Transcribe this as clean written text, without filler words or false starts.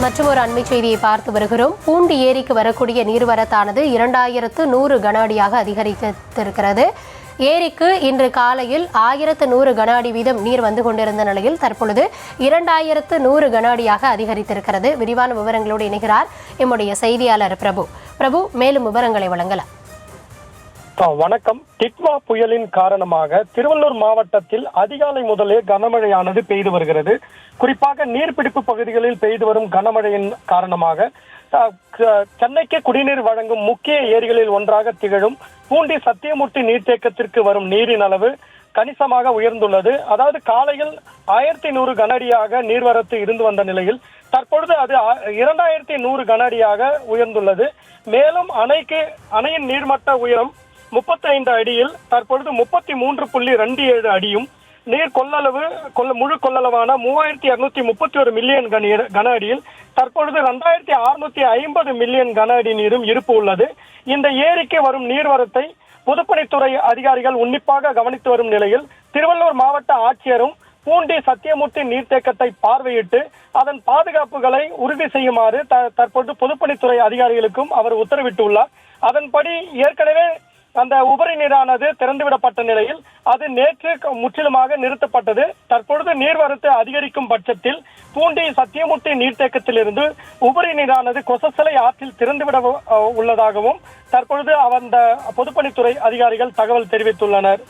மற்றொரு அண்மை செய்தியை பார்த்து வருகிறோம். பூண்டி ஏரிக்கு வரக்கூடிய நீர்வரத்தானது 2100 கன அடியாக அதிகரித்திருக்கிறது. ஏரிக்கு இன்று காலையில் 1100 கன அடி வீதம் நீர் வந்து கொண்டிருந்த நிலையில் தற்பொழுது 2100 கன அடியாக அதிகரித்திருக்கிறது. விரிவான விவரங்களோடு இணைகிறார் எம்முடைய செய்தியாளர் பிரபு. மேலும் விவரங்களை வழங்கலாம். வணக்கம். டிட்வா புயலின் காரணமாக திருவள்ளூர் மாவட்டத்தில் அதிகாலை முதலே கனமழையானது பெய்து வருகிறது. குறிப்பாக நீர்பிடிப்பு பகுதிகளில் பெய்து வரும் கனமழையின் காரணமாக சென்னைக்கு குடிநீர் வழங்கும் முக்கிய ஏரிகளில் ஒன்றாக திகழும் பூண்டி சத்தியமூர்த்தி நீர்த்தேக்கத்திற்கு வரும் நீரின் அளவு கணிசமாக உயர்ந்துள்ளது. அதாவது காலையில் 1100 கன அடியாக நீர்வரத்து இருந்து வந்த நிலையில் தற்பொழுது அது 2100 கன அடியாக உயர்ந்துள்ளது. மேலும் அணையின் நீர்மட்ட உயரம் 35 அடியில் தற்பொழுது 33.27 அடியும், நீர் முழு கொள்ளளவான 3231 மில்லியன் கன அடியில் தற்பொழுது 2650 மில்லியன் கன அடி நீரும் இருப்பு உள்ளது. இந்த ஏரிக்கு வரும் நீர்வரத்தை பொதுப்பணித்துறை அதிகாரிகள் உன்னிப்பாக கவனித்து வரும் நிலையில் திருவள்ளூர் மாவட்ட ஆட்சியரும் பூண்டி சத்தியமூர்த்தி நீர்த்தேக்கத்தை பார்வையிட்டு அதன் பாதுகாப்புகளை உறுதி செய்யுமாறு தற்பொழுது பொதுப்பணித்துறை அதிகாரிகளுக்கும் அவர் உத்தரவிட்டுள்ளார். அதன்படி ஏற்கனவே அந்த உபரி நீரானது திறந்துவிடப்பட்ட நிலையில் அது நேற்று முற்றிலுமாக நிறுத்தப்பட்டது. தற்பொழுது நீர்வரத்து அதிகரிக்கும் பட்சத்தில் பூண்டி சத்தியமூர்த்தி நீர்த்தேக்கத்திலிருந்து உபரி நீரானது கொசஸ்தலை ஆற்றில் திறந்துவிட உள்ளதாகவும் தற்பொழுது அந்த பொதுப்பணித்துறை அதிகாரிகள் தகவல் தெரிவித்துள்ளனர்.